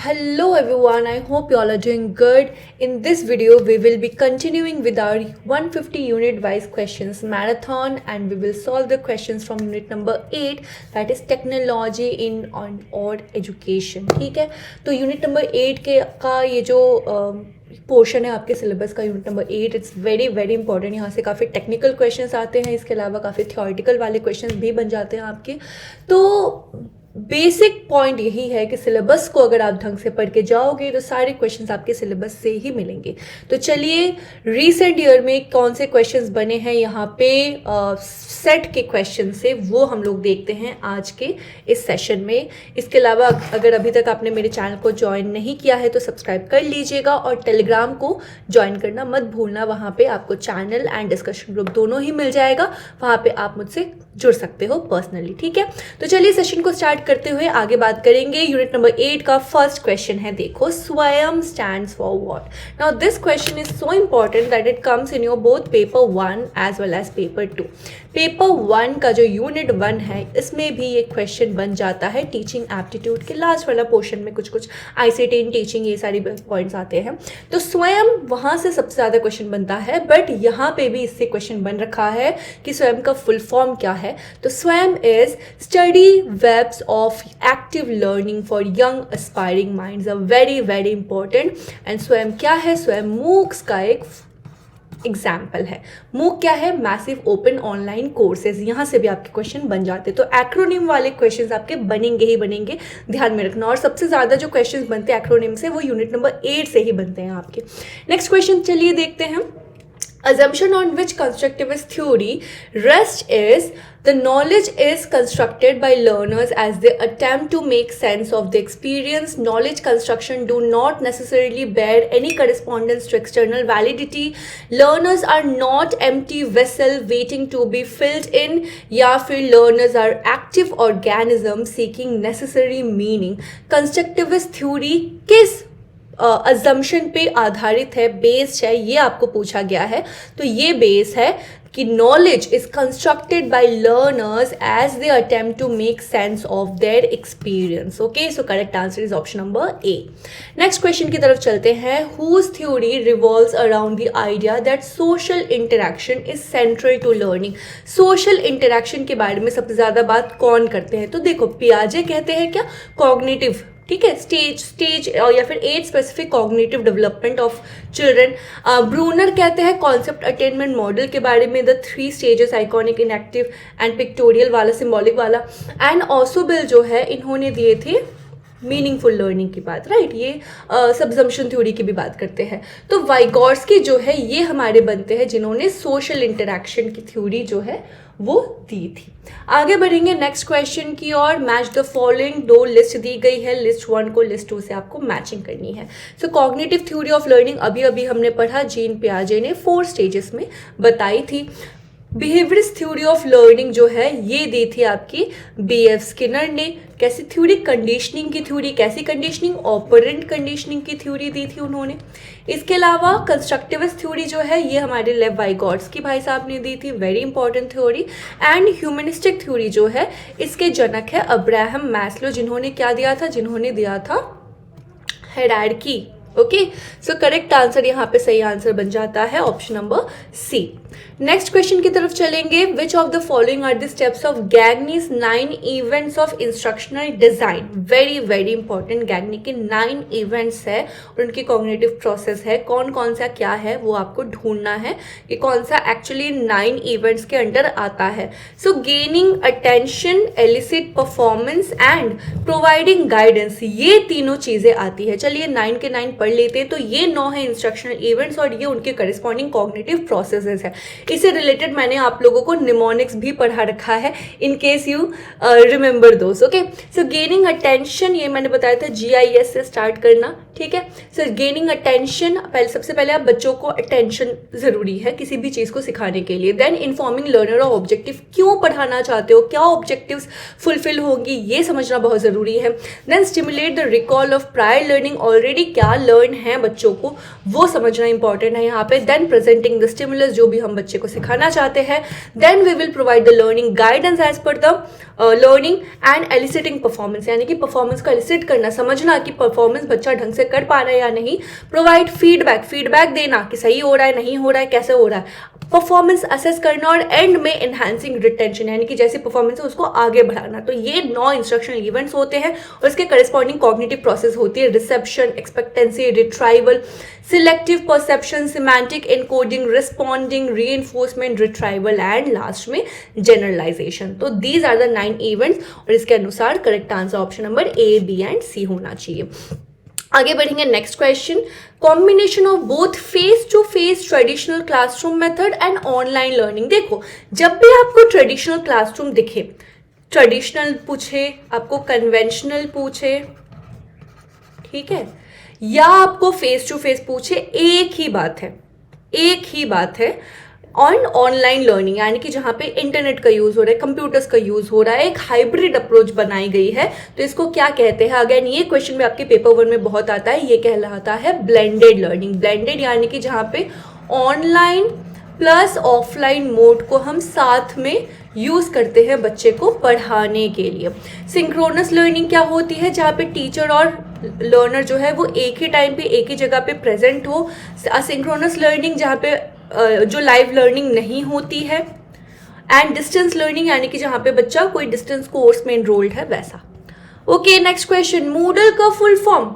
Hello everyone, I hope you all are doing good. In this video, we will be continuing with our 150 unit wise questions marathon and we will solve the questions from unit number 8, that is technology in or education. ठीक है, तो unit number 8 के का ये जो portion है आपके syllabus का unit number 8, it's very very important. यहाँ से काफ़ी टेक्निकल क्वेश्चंस आते हैं, इसके अलावा काफ़ी थियोरेटिकल वाले क्वेश्चंस भी बन जाते हैं आपके. तो बेसिक पॉइंट यही है कि सिलेबस को अगर आप ढंग से पढ़ के जाओगे तो सारे क्वेश्चंस आपके सिलेबस से ही मिलेंगे. तो चलिए रीसेंट ईयर में कौन से क्वेश्चंस बने हैं यहाँ पे सेट के क्वेश्चन से, वो हम लोग देखते हैं आज के इस सेशन में. इसके अलावा अगर अभी तक आपने मेरे चैनल को ज्वाइन नहीं किया है तो सब्सक्राइब कर लीजिएगा और टेलीग्राम को ज्वाइन करना मत भूलना. वहाँ पे आपको चैनल एंड डिस्कशन ग्रुप दोनों ही मिल जाएगा, वहाँ पे आप मुझसे जुड़ सकते हो पर्सनली. ठीक है, तो चलिए सेशन को स्टार्ट करते हुए आगे बात करेंगे. यूनिट नंबर 8 का फर्स्ट क्वेश्चन है, देखो, Swayam stands for what. Now this question is so important that it comes in your both paper 1 as well as paper 2. Paper 1 का जो यूनिट 1 है इसमें भी ये क्वेश्चन बन जाता है. टीचिंग एप्टीट्यूड के लास्ट वाला पोर्शन में कुछ ICT इन टीचिंग ये सारी पॉइंट्स आते हैं. तो स्वयं वहाँ से सबसे ज़्यादा क्वेश्चन बनता है, बट यहाँ पे भी इससे क्वेश्चन बन रखा है कि स्वयं का फुल फॉर्म क्या है. तो Swayam is study webs of active learning for young aspiring minds, a very very important. And Swayam क्या है? स्वयं मूक्स का एक एग्जाम्पल है. मूक क्या है? Massive open online courses. यहाँ से भी आपके क्वेश्चन बन जाते हैं. तो एक्रोनिम वाले क्वेश्चंस आपके बनेंगे ही बनेंगे, ध्यान में रखना. और सबसे ज़्यादा जो क्वेश्चंस बनते हैं एक्रोनिम से वो यूनिट नंबर 8 से ही बनते हैं आपके. नेक्स्ट क्वेश्चन चलिए देखते हैं. Assumption on which constructivist theory rests is the knowledge is constructed by learners as they attempt to make sense of the experience. Knowledge construction do not necessarily bear any correspondence to external validity. Learners are not empty vessel waiting to be filled in, या फिर learners are active organism seeking necessary meaning. Constructivist theory किस assumption पे आधारित है, based है, ये आपको पूछा गया है. तो ये बेस है कि knowledge is constructed by learners as they attempt to make sense of their experience. Okay, so correct answer is option number A. Next question की तरफ चलते हैं. Whose theory revolves around the idea that social interaction is central to learning. Social interaction के बारे में सबसे ज्यादा बात कौन करते हैं? तो देखो, पियाजे कहते हैं क्या? कॉग्निटिव, ठीक है, स्टेज या फिर age specific cognitive development of children. Bruner कहते हैं कॉन्सेप्ट अटेनमेंट मॉडल के बारे में, the 3 stages, iconic, enactive and pictorial वाला, सिंबॉलिक वाला. एंड ऑसोबिल जो है इन्होंने दिए थे मीनिंगफुल लर्निंग की बात, राइट. ये सबजम्पशन थ्योरी की भी बात करते हैं. तो वाइगॉट्स्की जो है ये हमारे बनते हैं जिन्होंने सोशल इंटरेक्शन की थ्योरी जो है वो दी थी. आगे बढ़ेंगे नेक्स्ट क्वेश्चन की ओर. Match the following. 2 लिस्ट दी गई है, लिस्ट 1 को लिस्ट 2 से आपको मैचिंग करनी है. सो कॉग्निटिव थ्योरी ऑफ लर्निंग अभी अभी हमने पढ़ा, जीन पियाजे ने 4 स्टेजेस में बताई थी. बिहेवियरिस्ट थ्योरी ऑफ लर्निंग जो है ये दी थी आपकी BF स्किनर ने. कैसी थ्योरी? कंडीशनिंग की थ्योरी. कैसी कंडीशनिंग? ऑपरेंट कंडीशनिंग की थ्योरी दी थी उन्होंने. इसके अलावा कंस्ट्रक्टिविस्ट थ्योरी जो है ये हमारे लेव वाइगॉट्स्की भाई साहब ने दी थी, very important theory. And humanistic theory जो है इसके जनक है अब्राहम मैस्लो, जिन्होंने क्या दिया था? जिन्होंने दिया था hierarchy. Okay, so correct answer यहाँ पे सही आंसर बन जाता है option number C. Next question की तरफ चलेंगे. Which of the following are the steps of Gagne's 9 events of instructional design. Very very important. Gagne के 9 इवेंट्स है और उनकी कॉग्निटिव प्रोसेस है. कौन कौन सा क्या है वो आपको ढूंढना है कि कौन सा एक्चुअली 9 इवेंट्स के अंडर आता है. So gaining attention, elicit performance and providing guidance, ये तीनों चीजें आती है. चलिए 9 के 9 पढ़ लेते हैं. तो ये 9 है इंस्ट्रक्शनल इवेंट्स और ये उनके करिस्पॉन्डिंग कॉग्निटिव प्रोसेसेस है. इससे रिलेटेड मैंने आप लोगों को निमोनिक्स भी पढ़ा रखा है, इन case you remember those. Okay, so gaining attention ये मैंने बताया था GIS से स्टार्ट करना. ठीक है, सो गेनिंग अटेंशन, सबसे पहले आप बच्चों को अटेंशन जरूरी है किसी भी चीज को सिखाने के लिए. Then informing learner of objective, क्यों पढ़ाना चाहते हो, क्या ऑब्जेक्टिव्स फुलफिल होंगी, ये समझना बहुत जरूरी है. Then stimulate the recall of prior learning, already क्या लर्न है बच्चों को वो समझना इंपॉर्टेंट है यहाँ पे. देन प्रेजेंटिंग द स्टिमुलस, जो भी हम बच्चे को सिखाना चाहते हैं. Then we will provide the learning guidance as per the learning and eliciting performance, यानी कि परफॉर्मेंस को एलिसिट करना, समझना कि परफॉर्मेंस बच्चा ढंग से कर पा रहा है या नहीं. प्रोवाइड फीडबैक देना कि सही हो रहा है, नहीं हो रहा है, कैसे हो रहा है. परफॉर्मेंस असेस करना और एंड में एनहांसिंग रिटेंशन, यानी कि जैसी परफॉर्मेंस है उसको आगे बढ़ाना. तो ये 9 इंस्ट्रक्शनल इवेंट्स होते हैं और इसके करेस्पॉन्डिंग कॉग्निटिव प्रोसेस होती है. Reception, expectancy, retrieval, selective perception, semantic encoding, responding, reinforcement, retrieval and last में जनरलाइजेशन. तो दीज आर द 9 इवेंट्स और इसके अनुसार correct answer option number A, B and C होना चाहिए. आगे बढ़ेंगे. Next question, combination of both face to face traditional classroom method and online learning. देखो, जब भी आपको ट्रेडिशनल क्लासरूम दिखे, ट्रेडिशनल पूछे, आपको कन्वेंशनल पूछे, ठीक है, या आपको फेस टू फेस पूछे, एक ही बात है ऑन ऑनलाइन लर्निंग, यानी कि जहां पे इंटरनेट का यूज हो रहा है, कंप्यूटर्स का यूज हो रहा है, एक हाइब्रिड अप्रोच बनाई गई है. तो इसको क्या कहते हैं? अगेन ये क्वेश्चन भी आपके पेपर 1 में बहुत आता है. ये कहलाता है ब्लेंडेड लर्निंग. ब्लेंडेड यानी कि जहां पे ऑनलाइन प्लस ऑफलाइन मोड को हम साथ में यूज करते हैं बच्चे को पढ़ाने के लिए. सिंक्रोनस लर्निंग क्या होती है? जहाँ पे टीचर और लर्नर जो है वो एक ही टाइम पे एक ही जगह पे प्रेजेंट हो. असिंक्रोनस लर्निंग जहाँ पे जो लाइव लर्निंग नहीं होती है. एंड डिस्टेंस लर्निंग यानी कि जहाँ पे बच्चा कोई डिस्टेंस कोर्स में एनरोल्ड है, वैसा. ओके, नेक्स्ट क्वेश्चन, मूडल का फुल फॉर्म.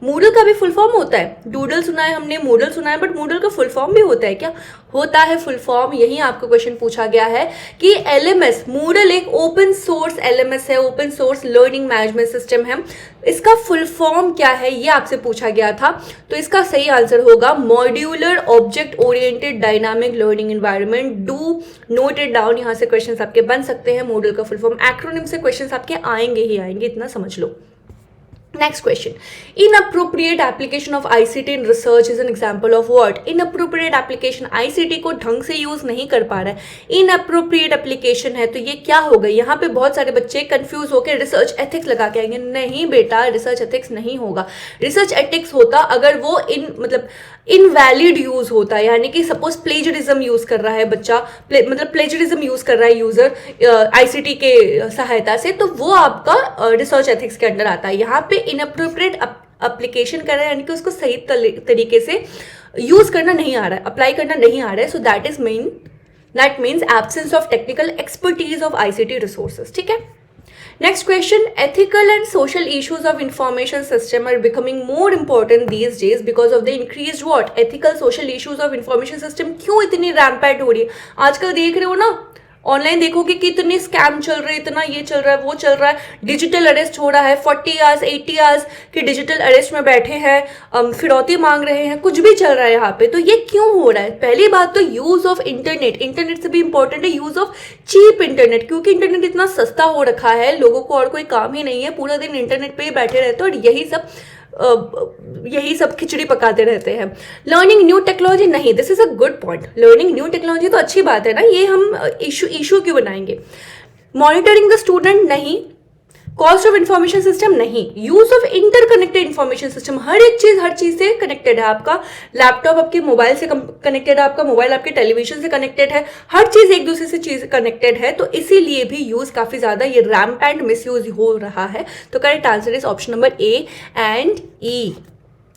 मूडल का भी फुल फॉर्म होता है. डूडल सुना है हमने, मूडल सुना है, बट मूडल का फुल फॉर्म भी होता है क्या? होता है फुल फॉर्म. यही आपको क्वेश्चन पूछा गया है कि एलएमएस, मूडल एक ओपन सोर्स एलएमएस है, open source learning management system है. इसका फुल फॉर्म क्या है ये आपसे पूछा गया था. तो इसका सही आंसर होगा modular object oriented dynamic learning environment. Do not it down. यहाँ से क्वेश्चन आपके बन सकते हैं. मूडल का फुल फॉर्म, एक्रोनिम से क्वेश्चन आपके आएंगे ही आएंगे, इतना समझ लो. Next question, inappropriate application of ICT in research is an example of what? Inappropriate application, ICT को ढंग से यूज नहीं कर पा रहा है, inappropriate application है. तो ये क्या होगा? यहाँ पे बहुत सारे बच्चे कंफ्यूज होकर रिसर्च एथिक्स लगा के आएंगे. नहीं बेटा, रिसर्च एथिक्स नहीं होगा. रिसर्च एथिक्स होता अगर वो इनवैलिड यूज होता है, यानी कि सपोज प्लेजरिज्म यूज कर रहा है बच्चा, प्लेजरिज्म यूज कर रहा है यूजर आईसीटी के सहायता से, तो वो आपका रिसर्च एथिक्स के अंडर आता है. यहाँ पे इनअप्रोप्रिएट एप्लीकेशन कर रहा है, यानी कि उसको सही तरीके से यूज करना नहीं आ रहा है, अप्लाई करना नहीं आ रहा है. So that means absence of technical expertise of ICT resources. ठीक है. Next question, ethical and social issues of information system are becoming more important these days because of the increased what? Ethical social issues of information system. क्यों इतनी rampant हो रही है? आजकल देख रहे हो ना, ऑनलाइन देखोगे कि इतने स्कैम चल रहे हैं, इतना ये चल रहा है, वो चल रहा है. डिजिटल अरेस्ट हो रहा है, 40 आवर्स 80 आवर्स के डिजिटल अरेस्ट में बैठे हैं, फिरौती मांग रहे हैं, कुछ भी चल रहा है यहाँ पे. तो ये क्यों हो रहा है? पहली बात तो यूज ऑफ इंटरनेट से भी इंपॉर्टेंट है यूज ऑफ चीप इंटरनेट, क्योंकि इंटरनेट इतना सस्ता हो रखा है, लोगों को और कोई काम ही नहीं है, पूरा दिन इंटरनेट पे ही बैठे रहते हैं और यही सब खिचड़ी पकाते रहते हैं. लर्निंग न्यू टेक्नोलॉजी नहीं, this is a good point. Learning new technology तो अच्छी बात है ना, ये हम इशू क्यों बनाएंगे? मॉनिटरिंग द स्टूडेंट नहीं, कॉस्ट ऑफ इंफॉर्मेशन सिस्टम नहीं, use of interconnected information system. हर चीज से कनेक्टेड है. आपका लैपटॉप आपके मोबाइल से कनेक्टेड है, आपका मोबाइल आपके टेलीविजन से कनेक्टेड है, हर चीज एक दूसरे से चीज कनेक्टेड है. तो इसीलिए भी यूज काफी ज्यादा ये रैम्पेंट मिसयूज हो रहा है. तो correct answer is option number A and E.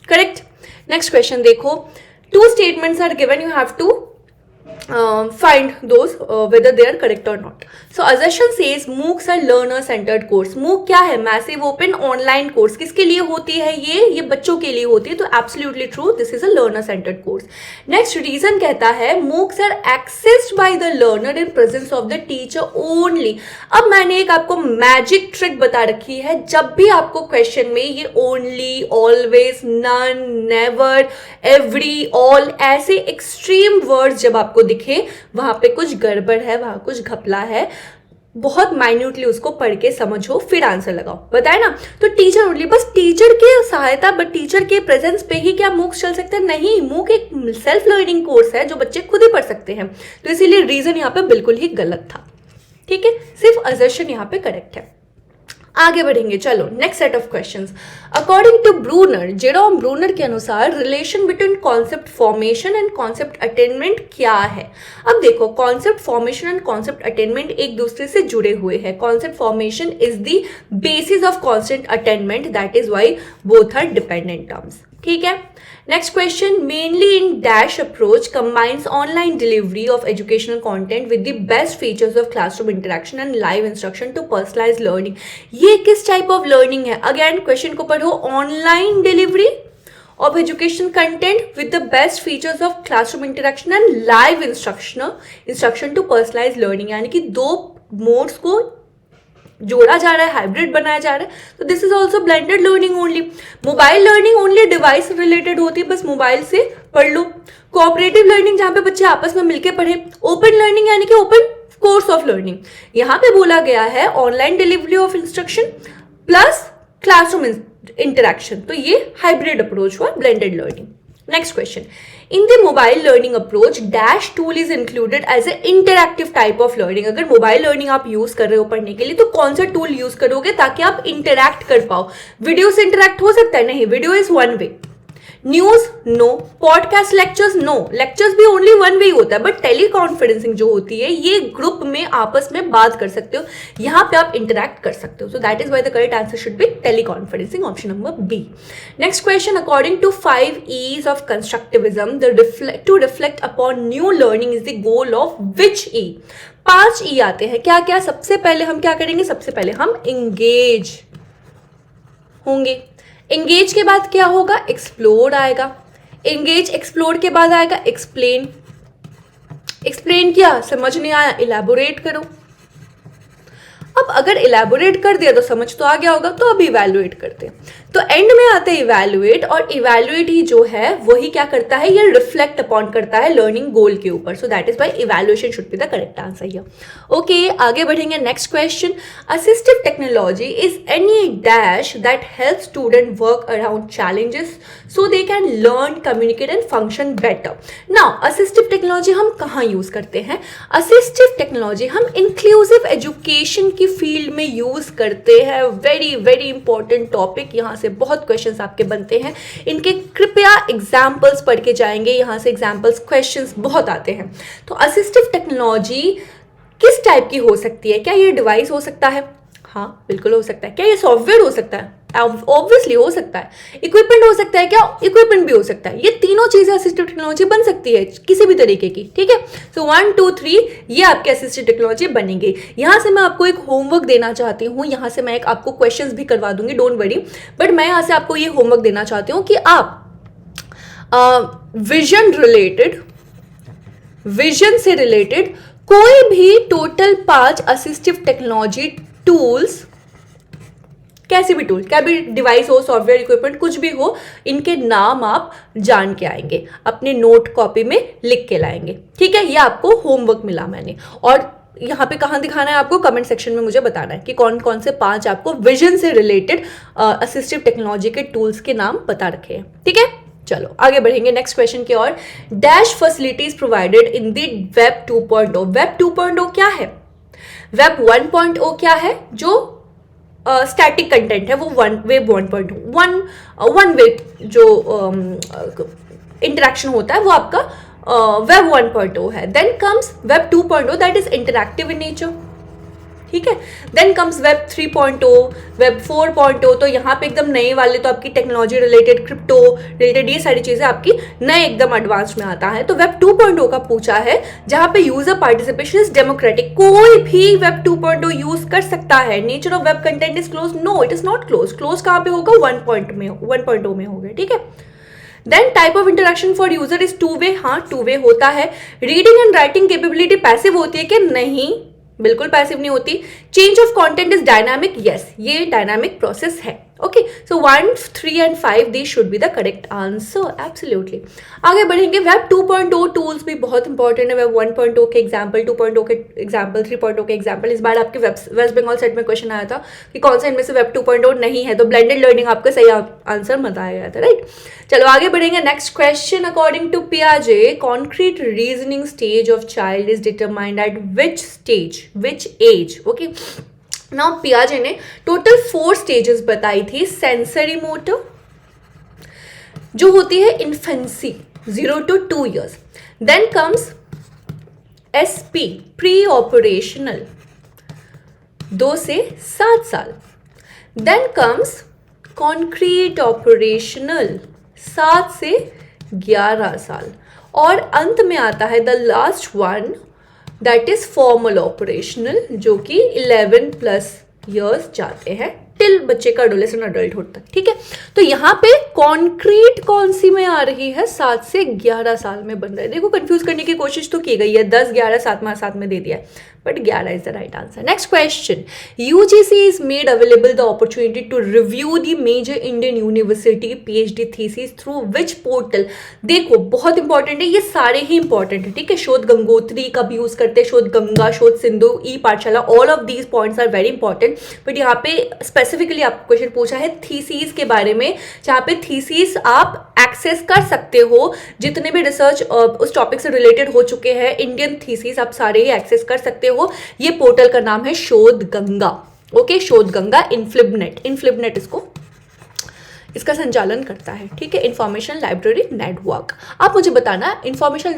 Correct. Next question देखो, 2 statements are given, you have to find those whether they are correct or not. So assertion says MOOCs are learner centered course. MOOC क्या है? Massive Open Online Course. किसके लिए होती है ये बच्चों के लिए होती है. तो absolutely true, this is a learner centered course. Next reason कहता है MOOCs are accessed by the learner in presence of the teacher only. अब मैंने एक आपको मैजिक ट्रिक बता रखी है. जब भी आपको क्वेश्चन में ये only, always, none, never, every, all ऐसे एक्सट्रीम वर्ड्स जब आपको दिखे, वहां पे कुछ गड़बड़ है, वहां कुछ घपला है, बहुत माइन्यूटली उसको पढ़ के समझो, फिर आंसर लगाओ. बताए ना. तो टीचर ओनली, बस टीचर के सहायता, बट टीचर के प्रेजेंस पे ही क्या मूक्स चल सकते हैं? नहीं, मूक एक सेल्फ लर्निंग कोर्स है जो बच्चे खुद ही पढ़ सकते हैं. तो इसीलिए रीजन यहाँ पे बिल्कुल ही गलत था. ठीक है, सिर्फ असर्शन यहाँ पे करेक्ट है. आगे बढ़ेंगे, चलो next set of questions. According to Bruner, Jerome Bruner के अनुसार relation between concept formation and concept attainment क्या है? अब देखो, concept formation and concept attainment एक दूसरे से जुड़े हुए हैं। Concept formation is the basis of concept attainment, that is why both are dependent terms. ठीक है, next question, mainly in dash approach combines online delivery of educational content with the best features of classroom interaction and live instruction to personalise learning. ये किस type of learning है? Again question को पढ़ो, online delivery of education content with the best features of classroom interaction and live instruction to personalized learning, यानी कि दो modes को जोड़ा जा रहा है, हाइब्रिड बनाया जा रहा है। तो this is also blended learning only. Mobile learning only device related होती है, बस मोबाइल से पढ़ लो। कोऑपरेटिव लर्निंग जहाँ पे बच्चे आपस में मिलकर पढ़े। ओपन लर्निंग यानी कि ओपन कोर्स ऑफ लर्निंग। यहाँ पे बोला गया है online delivery of instruction plus classroom interaction, तो ये हाइब्रिड अप्रोच हुआ, blended learning. Next question, in the mobile learning approach dash tool is included as a interactive type of learning. अगर mobile learning आप यूज कर रहे हो पढ़ने के लिए, तो कौन सा टूल यूज करोगे ताकि आप इंटरैक्ट कर पाओ? वीडियो से इंटरैक्ट हो सकता है? नहीं, video is one way. News no, podcast lectures no, lectures भी ओनली वन वे होता है। बट टेली कॉन्फ्रेंसिंग जो होती है, ये ग्रुप में आपस में बात कर सकते हो, यहाँ पे आप इंटरैक्ट कर सकते हो। So that is why the correct answer should be teleconferencing, option number B. Next question, according to 5 E's of constructivism to reflect upon new learning is the goal of which E? 5 E आते हैं, क्या क्या? सबसे पहले हम क्या करेंगे? सबसे पहले हम एंगेज होंगे। एंगेज के बाद क्या होगा? एक्सप्लोर आएगा। एंगेज एक्सप्लोर के बाद आएगा एक्सप्लेन। एक्सप्लेन किया, समझ नहीं आया, इलैबोरेट करो। अब अगर इलैबोरेट कर दिया तो समझ तो आ गया होगा, तो अब इवैल्यूएट करते हैं। तो एंड में आते हैं इवैल्यूएट, और इवैल्यूएट ही जो है वही क्या करता है? ये रिफ्लेक्ट अपॉन करता है लर्निंग गोल के ऊपर। So that is why evaluation should be the correct answer here. Okay, आगे बढ़ेंगे। Next question, assistive technology is any dash that help student work around challenges so they can learn, communicate and function better. Now assistive technology हम कहाँ use करते हैं? Assistive technology हम inclusive education की field में use करते हैं। Very very important topic, यहाँ से बहुत क्वेश्चंस आपके बनते हैं। इनके कृपया एग्जाम्पल्स पढ़ के जाएंगे, यहाँ से एग्जाम्पल्स क्वेश्चंस बहुत आते हैं। तो असिस्टिव टेक्नोलॉजी किस टाइप की हो सकती है? क्या ये डिवाइस हो सकता है? हाँ, बिल्कुल हो सकता है। क्या ये सॉफ्टवेयर हो सकता है? ऑब्वियसली हो सकता है। इक्विपमेंट हो सकता है? क्या इक्विपमेंट भी हो सकता है। ये तीनों चीजें असिस्टिव टेक्नोलॉजी बन सकती है किसी भी तरीके की। ठीक है, सो 1 2 3 ये आपके असिस्टिव टेक्नोलॉजी बनेंगे। यहां से मैं आपको एक होमवर्क देना चाहती हूँ, यहां से मैं एक आपको क्वेश्चंस भी करवा दूंगी, डोंट वरी। बट मैं यहां से आपको ये होमवर्क देना चाहती हूँ कि आप विजन से रिलेटेड कोई भी टोटल 5 असिस्टिव टेक्नोलॉजी टूल्स, कैसी भी टूल, क्या भी डिवाइस हो, सॉफ्टवेयर, इक्विपमेंट, कुछ भी हो, इनके नाम आप जान के आएंगे, अपने नोट कॉपी में लिख के लाएंगे। ठीक है, ये आपको होमवर्क मिला मैंने, और यहाँ पे कहाँ दिखाना है आपको? कमेंट सेक्शन में मुझे बताना है कि कौन कौन से 5 आपको विजन से रिलेटेड असिस्टिव टेक्नोलॉजी के टूल्स के नाम बता रखे हैं। ठीक है, चलो आगे बढ़ेंगे नेक्स्ट क्वेश्चन की ओर। Dash facilities provided in the web 2.0। Web 2.0 क्या है? वेब 1.0 क्या है? जो स्टैटिक कंटेंट है वो वेब 1.1 वन वे जो इंटरेक्शन होता है वो आपका वेब 1.0 है। Then comes web 2.0 that is interactive in nature. ठीक है, देन कम्स वेब 3.0, वेब 4.0, तो यहाँ पे एकदम नए वाले तो आपकी टेक्नोलॉजी रिलेटेड, क्रिप्टो रिलेटेड, ये सारी चीजें आपकी नए एकदम एडवांस में आता है। तो वेब 2.0 का पूछा है जहाँ पे यूजर पार्टिसिपेशन इज डेमोक्रेटिक। कोई भी वेब 2.0 यूज कर सकता है। Nature of web content is close? No, it is not close. Close कहाँ पे होगा? 1.0 में होगा। ठीक है, then type of interaction for user is 2 way. हाँ, 2 वे होता है। Reading and writing capability passive होती है कि नहीं? बिल्कुल पैसिव नहीं होती। Change of content is dynamic? Yes, ये डायनामिक प्रोसेस है। Okay, so 1 3 and 5 they should be the correct answer, absolutely. आगे बढ़ेंगे। वेब 2.0 टूल्स भी बहुत इंपॉर्टेंट है। वेब 1.0 के एग्जाम्पल, 2.0 के एग्जाम्पल, 3.0 के एग्जाम्पल। इस बार आपके वेस्ट बंगाल सेट में क्वेश्चन आया था कि कौन सा इनमें से वेब 2.0 नहीं है, तो ब्लेंडेड लर्निंग आपका सही आंसर बताया गया था, राइट। चलो आगे बढ़ेंगे। Next question, according to पियाजे concrete reasoning stage of child is determined eight which stage, which as? Okay, now पियाजे ने टोटल 4 स्टेजेस बताई थी. सेंसरी मोटर जो होती है infancy 0 to 2 years. Then comes SP pre operational 2 से 7 साल. देन कम्स कॉन्क्रीट ऑपरेशनल 7 से 11 साल. और अंत में आता है the last one that is formal operational जो कि 11+ years जाते हैं टिल बच्चे का एडोलेसेंट अडल्टहुड तक. ठीक है, तो यहाँ पे कॉन्क्रीट कौन सी में आ रही है? 7 से 11 साल में बन रहा है. देखो कंफ्यूज करने की कोशिश तो की गई है, 10, 11 साथ में दे दिया है, but 11 is the right answer. Next question. UGC is made available the opportunity to review the major Indian university PhD thesis through which portal? देखो बहुत इंपॉर्टेंट है, ये सारे ही इंपॉर्टेंट है. ठीक है, शोध गंगोत्री का भी यूज करते हैं, शोध गंगा, शोध Sindhu, e Pathshala, all of these points are very important. But यहाँ पे स्पेसिफिकली आपको क्वेश्चन पूछा है थीसिस के बारे में, जहाँ पे थीसिस आप एक्सेस कर सकते हो. जितने भी रिसर्च उस टॉपिक से रिलेटेड हो चुके हैं, इंडियन थीसिस आप सारे ही एक्सेस कर सकते हो. ये पोर्टल का नाम है शोध गंगा. ओके, शोध गंगा इनफ्लिबनेट इसका संचालन करता है. ठीक है, इंफॉर्मेशन लाइब्रेरी नेटवर्क. आप मुझे बताना इंफॉर्मेशन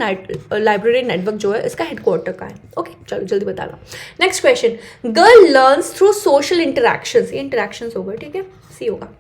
लाइब्रेरी नेटवर्क जो है इसका हेडक्वार्टर का है. ओके, चलो जल्दी बताना. Next question. Girl learns through social interactions. ये इंटरेक्शंस होगा. ठीक है, सी होगा.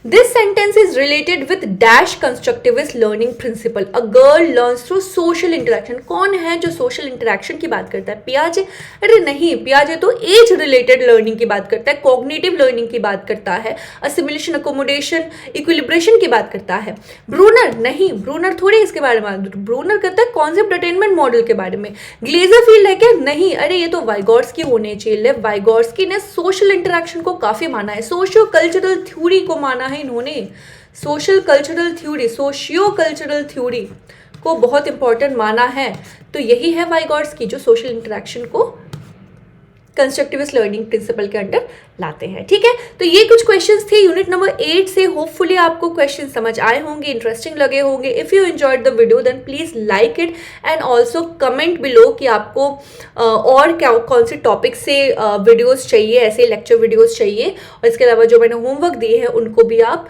This sentence is related with dash constructivist learning principle. A girl learns through social interaction. कौन है जो सोशल इंटरेक्शन की बात करता है? पियाजे? अरे नहीं, पियाजे तो एज रिलेटेड लर्निंग की बात करता है, कॉग्निटिव लर्निंग की बात करता है, असिमिलेशन, अकोमोडेशन, इक्विलिब्रेशन की बात करता है. ब्रूनर? नहीं, ब्रूनर थोड़ी इसके बारे में. ब्रूनर करता है कॉन्सेप्ट अटेनमेंट मॉडल के बारे में. ग्लेजरफील्ड है क्या? नहीं, अरे ये तो वाइगॉर्स्की होने चाहिए. वाइगॉर्स्की ने सोशल इंटरेक्शन को काफी माना है, सोशियो कल्चरल थ्योरी को माना है इन्होंने. Social cultural theory, socio cultural theory को बहुत इंपॉर्टेंट माना है. तो यही है वाइगॉर्स्की जो सोशल इंटरेक्शन को कंस्ट्रक्टिविस्ट लर्निंग प्रिंसिपल के अंडर लाते हैं. ठीक है, तो ये कुछ क्वेश्चंस थे यूनिट नंबर 8 से. होपफुली आपको क्वेश्चन समझ आए होंगे, इंटरेस्टिंग लगे होंगे. If you enjoyed the video then please like it and also comment below कि आपको और क्या कौन से टॉपिक से वीडियोस चाहिए, ऐसे लेक्चर वीडियोस चाहिए. और इसके अलावा जो मैंने होमवर्क दिए हैं उनको भी आप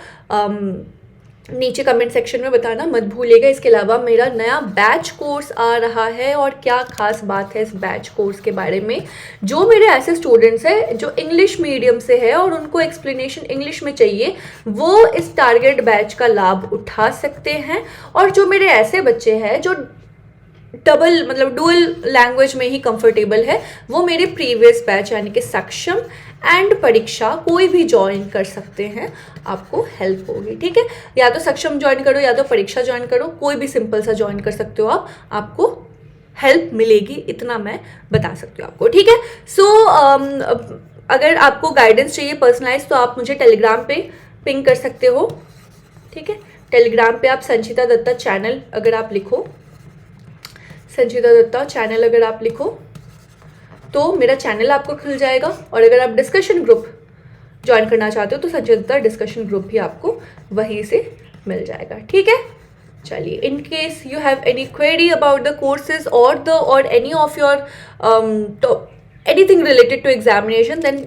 नीचे कमेंट सेक्शन में बताना मत भूलिएगा. इसके अलावा मेरा नया बैच कोर्स आ रहा है, और क्या खास बात है इस बैच कोर्स के बारे में. जो मेरे ऐसे स्टूडेंट्स हैं जो इंग्लिश मीडियम से है और उनको एक्सप्लेनेशन इंग्लिश में चाहिए, वो इस टारगेट बैच का लाभ उठा सकते हैं. और जो मेरे ऐसे बच्चे हैं जो डुअल लैंग्वेज में ही कंफर्टेबल है, वो मेरे प्रीवियस बैच यानी कि सक्षम एंड परीक्षा कोई भी ज्वाइन कर सकते हैं, आपको हेल्प होगी. ठीक है, या तो सक्षम ज्वाइन करो या तो परीक्षा ज्वाइन करो, कोई भी सिंपल सा ज्वाइन कर सकते हो आप, आपको हेल्प मिलेगी, इतना मैं बता सकती हूँ आपको. ठीक है, सो अगर आपको गाइडेंस चाहिए पर्सनलाइज तो आप मुझे टेलीग्राम पे पिंग कर सकते हो. ठीक है, टेलीग्राम पे आप संचिता दत्ता चैनल अगर आप लिखो, संचिता दत्ता चैनल अगर आप लिखो तो मेरा चैनल आपको खुल जाएगा. और अगर आप डिस्कशन ग्रुप ज्वाइन करना चाहते हो तो संचिता दत्ता डिस्कशन ग्रुप भी आपको वहीं से मिल जाएगा. ठीक है, चलिए. In case you have any query about the courses or any of your anything related to examination then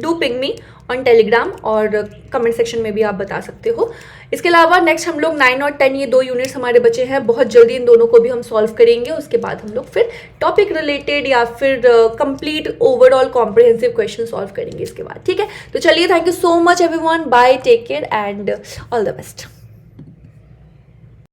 do ping me on telegram और कमेंट सेक्शन में भी आप बता सकते हो. इसके अलावा नेक्स्ट हम लोग 9 और 10 ये 2 यूनिट्स हमारे बचे हैं, बहुत जल्दी इन दोनों को भी हम सॉल्व करेंगे. उसके बाद हम लोग फिर टॉपिक रिलेटेड या फिर complete overall comprehensive question solve करेंगे इसके बाद. ठीक है, तो चलिए, thank you so much everyone, bye, take care and all the best.